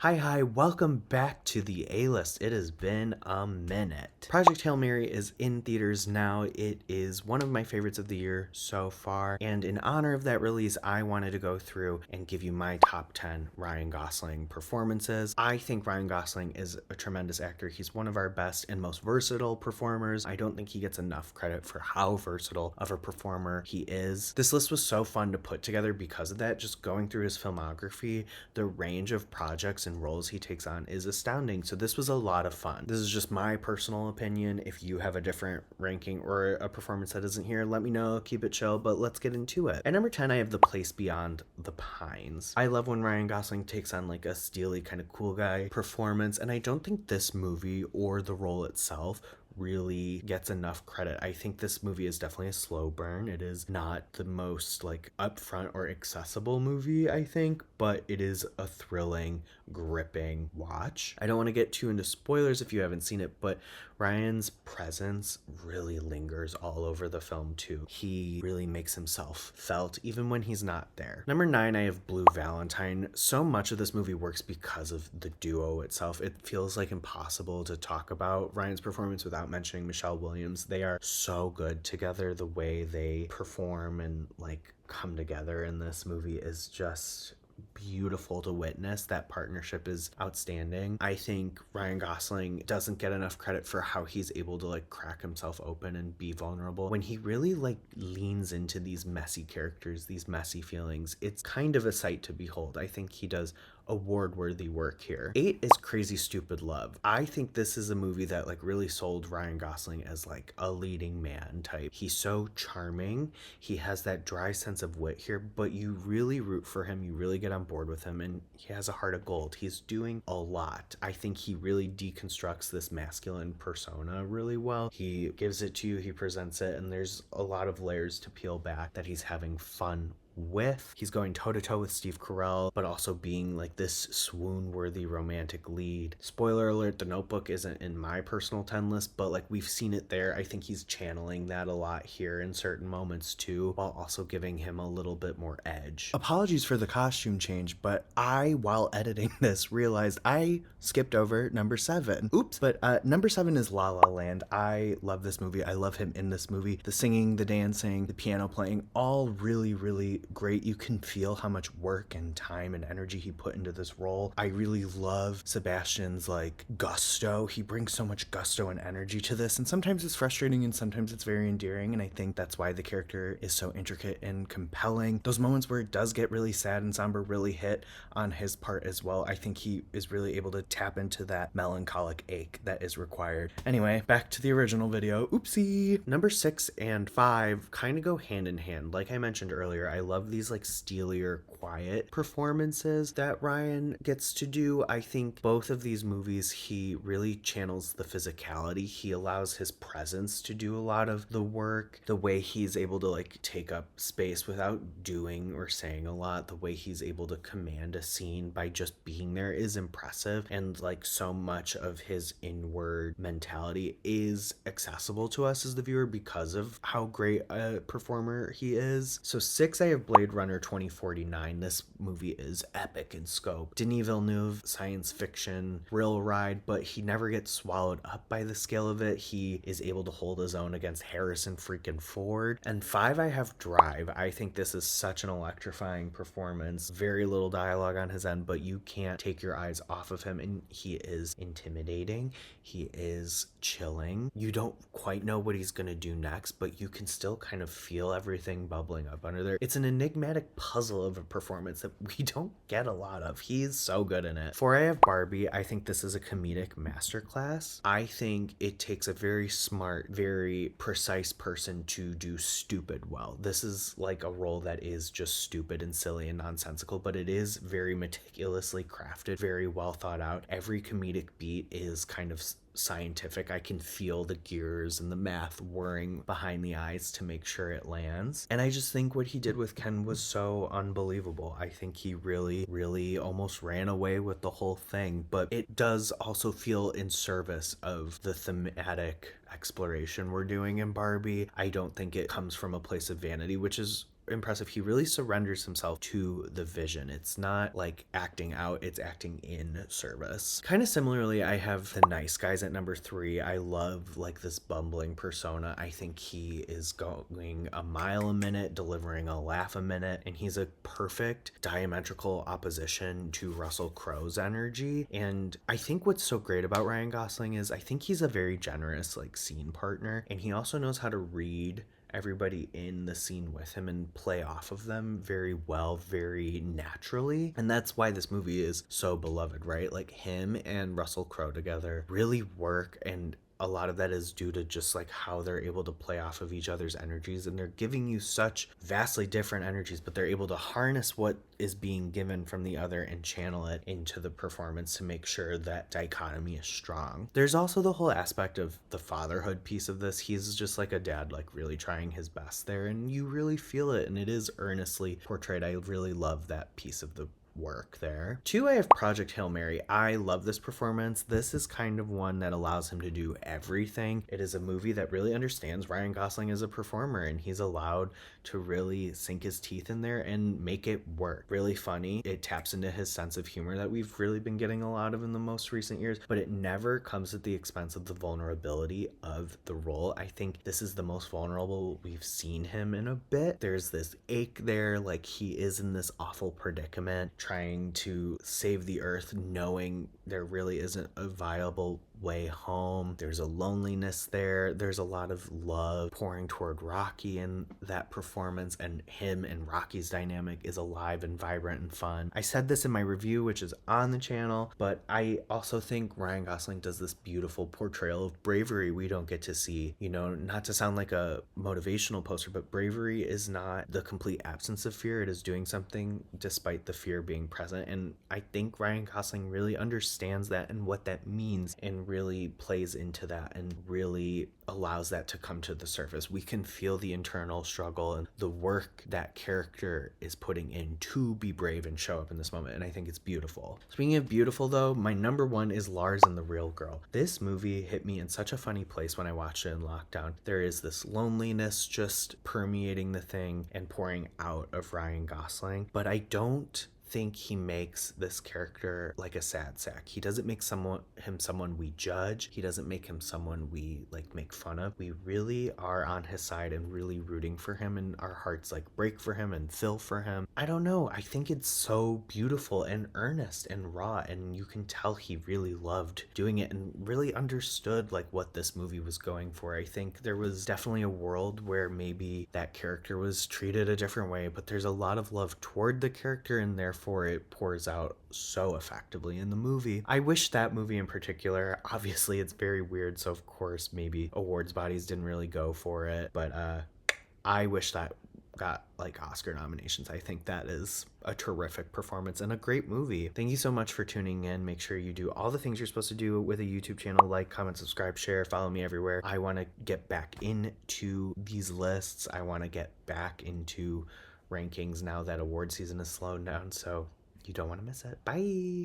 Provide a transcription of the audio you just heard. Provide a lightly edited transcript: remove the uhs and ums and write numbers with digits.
Hi, welcome back to the A-List. It has been a minute. Project Hail Mary is in theaters now. It is one of my favorites of the year so far, and in honor of that release, I wanted to go through and give you my top 10 Ryan Gosling performances. I think Ryan Gosling is a tremendous actor. He's one of our best and most versatile performers. I don't think he gets enough credit for how versatile of a performer he is. This list was so fun to put together because of that. Just going through his filmography, the range of projects and roles he takes on is astounding. So this was a lot of fun. This is just my personal opinion. If you have a different ranking or a performance that isn't here, let me know. Keep it chill, but let's get into it. At number 10, I have The Place Beyond the Pines. I love when Ryan Gosling takes on like a steely kind of cool guy performance, and I don't think this movie or the role itself really gets enough credit. I think this movie is definitely a slow burn. It is not the most like upfront or accessible movie, I think, but it is a thrilling, gripping watch. I don't want to get too into spoilers if you haven't seen it, but Ryan's presence really lingers all over the film too. He really makes himself felt even when he's not there. Number 9, I have Blue Valentine. So much of this movie works because of the duo itself. It feels like impossible to talk about Ryan's performance without mentioning Michelle Williams. They are so good together. The way they perform and like come together in this movie is just beautiful to witness. That partnership is outstanding. I think Ryan Gosling doesn't get enough credit for how he's able to like crack himself open and be vulnerable. When he really like leans into these messy characters, these messy feelings, it's kind of a sight to behold. I think he does award-worthy work here. 8 is Crazy Stupid Love. I think this is a movie that like really sold Ryan Gosling as like a leading man type. He's so charming. He has that dry sense of wit here, but you really root for him. You really get on board with him, and he has a heart of gold. He's doing a lot. I think he really deconstructs this masculine persona really well. He gives it to you, he presents it, and there's a lot of layers to peel back that he's having fun with. He's going toe to toe with Steve Carell, but also being like this swoon worthy romantic lead. Spoiler alert, The Notebook isn't in my personal 10 list, but like we've seen it there. I think he's channeling that a lot here in certain moments too, while also giving him a little bit more edge. Apologies for the costume change, but I, while editing this, realized I skipped over number 7. Oops. But number 7 is La La Land. I love this movie. I love him in this movie. The singing, the dancing, the piano playing, all really great. You can feel how much work and time and energy he put into this role. I really love Sebastian's like gusto. He brings so much gusto and energy to this, and sometimes it's frustrating and sometimes it's very endearing, and I think that's why the character is so intricate and compelling. Those moments where it does get really sad and somber really hit on his part as well. I think he is really able to tap into that melancholic ache that is required. Anyway, back to the original video. Oopsie. Number 6 and 5 kind of go hand in hand. Like I mentioned earlier, I love these like steelier, quiet performances that Ryan gets to do. I think both of these movies, he really channels the physicality. He allows his presence to do a lot of the work. The way he's able to like take up space without doing or saying a lot, the way he's able to command a scene by just being there is impressive. And like so much of his inward mentality is accessible to us as the viewer because of how great a performer he is. So 6, I have Blade Runner 2049. This movie is epic in scope. Denis Villeneuve, science fiction, thrill ride, but he never gets swallowed up by the scale of it. He is able to hold his own against Harrison freaking Ford. And 5, I have Drive. I think this is such an electrifying performance. Very little dialogue on his end, but you can't take your eyes off of him, and he is intimidating. He is chilling. You don't quite know what he's gonna do next, but you can still kind of feel everything bubbling up under there. It's an enigmatic puzzle of a performance that we don't get a lot of. He is so good in it. 4, I have Barbie. I think this is a comedic masterclass. I think it takes a very smart, very precise person to do stupid well. This is like a role that is just stupid and silly and nonsensical, but it is very meticulously crafted, very well thought out. Every comedic beat is kind of scientific. I can feel the gears and the math whirring behind the eyes to make sure it lands. And I just think what he did with Ken was so unbelievable. I think he really almost ran away with the whole thing, but it does also feel in service of the thematic exploration we're doing in Barbie. I don't think it comes from a place of vanity, which is impressive. He really surrenders himself to the vision. It's not like acting out, it's acting in service. Kind of similarly, I have the nice guys at number 3. I love like this bumbling persona. I think he is going a mile a minute, delivering a laugh a minute, and he's a perfect diametrical opposition to Russell Crowe's energy. And I think what's so great about Ryan Gosling is I think he's a very generous like scene partner, and he also knows how to read everybody in the scene with him and play off of them very well, very naturally. And that's why this movie is so beloved, right? Like him and Russell Crowe together really work, and a lot of that is due to just like how they're able to play off of each other's energies, and they're giving you such vastly different energies, but they're able to harness what is being given from the other and channel it into the performance to make sure that dichotomy is strong. There's also the whole aspect of the fatherhood piece of this. He's just like a dad, like really trying his best there, and you really feel it, and it is earnestly portrayed. I really love that piece of the work there. 2, I have Project Hail Mary. I love this performance. This is kind of one that allows him to do everything. It is a movie that really understands Ryan Gosling as a performer, and he's allowed to really sink his teeth in there and make it work. Really funny. It taps into his sense of humor that we've really been getting a lot of in the most recent years, but it never comes at the expense of the vulnerability of the role. I think this is the most vulnerable we've seen him in a bit. There's this ache there, like he is in this awful predicament, trying to save the earth, knowing there really isn't a viable way home. There's a loneliness there. There's a lot of love pouring toward Rocky in that performance, and him and Rocky's dynamic is alive and vibrant and fun. I said this in my review, which is on the channel, but I also think Ryan Gosling does this beautiful portrayal of bravery we don't get to see. You know, not to sound like a motivational poster, but bravery is not the complete absence of fear. It is doing something despite the fear being present. And I think Ryan Gosling really understands that and what that means, and really plays into that and really allows that to come to the surface. We can feel the internal struggle and the work that character is putting in to be brave and show up in this moment, and I think it's beautiful. Speaking of beautiful though, my number 1 is Lars and the Real Girl. This movie hit me in such a funny place when I watched it in lockdown. There is this loneliness just permeating the thing and pouring out of Ryan Gosling, but I don't think he makes this character like a sad sack. He doesn't make him someone we judge. He doesn't make him someone we like make fun of. We really are on his side and really rooting for him, and our hearts like break for him and fill for him. I don't know. I think it's so beautiful and earnest and raw, and you can tell he really loved doing it and really understood like what this movie was going for. I think there was definitely a world where maybe that character was treated a different way, but there's a lot of love toward the character, and therefore it pours out so effectively in the movie. I wish that movie in particular, obviously it's very weird, so of course maybe awards bodies didn't really go for it, but I wish that got like Oscar nominations. I think that is a terrific performance and a great movie. Thank you so much for tuning in. Make sure you do all the things you're supposed to do with a YouTube channel: like, comment, subscribe, share, follow me everywhere. I want to get back into these lists. I want to get back into rankings now that award season is slowing down, so you don't want to miss it. Bye.